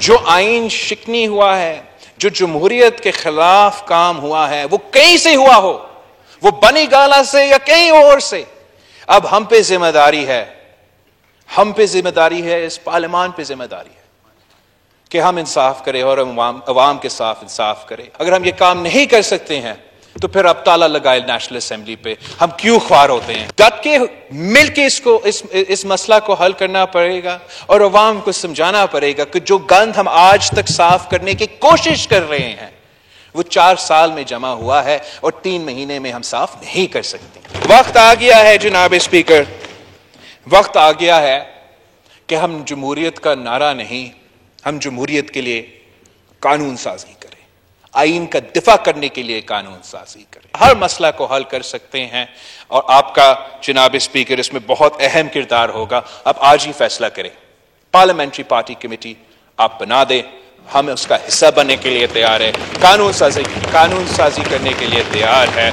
جو آئین شکنی ہوا ہے، جو جمہوریت کے خلاف کام ہوا ہے، وہ کہیں سے ہوا ہو، وہ بنی گالا سے یا کہیں اور سے، اب ہم پہ ذمہ داری ہے، ہم پہ ذمہ داری ہے، اس پارلیمان پہ ذمہ داری ہے کہ ہم انصاف کریں اور عوام کے ساتھ انصاف کریں۔ اگر ہم یہ کام نہیں کر سکتے ہیں تو پھر اب تالا لگائے نیشنل اسمبلی پہ، ہم کیوں خوار ہوتے ہیں؟ ڈٹ کے مل کے اس مسئلہ کو حل کرنا پڑے گا اور عوام کو سمجھانا پڑے گا کہ جو گند ہم آج تک صاف کرنے کی کوشش کر رہے ہیں وہ 4 سال میں جمع ہوا ہے اور 3 مہینے میں ہم صاف نہیں کر سکتے۔ وقت آ گیا ہے جناب اسپیکر، وقت آ گیا ہے کہ ہم جمہوریت کا نعرہ نہیں، ہم جمہوریت کے لیے قانون سازی کریں، آئین کا دفاع کرنے کے لیے قانون سازی کریں، ہر مسئلہ کو حل کر سکتے ہیں، اور آپ کا جناب اسپیکر اس میں بہت اہم کردار ہوگا۔ اب آج ہی فیصلہ کریں، پارلیمنٹری پارٹی کمیٹی آپ بنا دیں، ہم اس کا حصہ بننے کے لیے تیار ہیں، قانون سازی کرنے کے لیے تیار ہے۔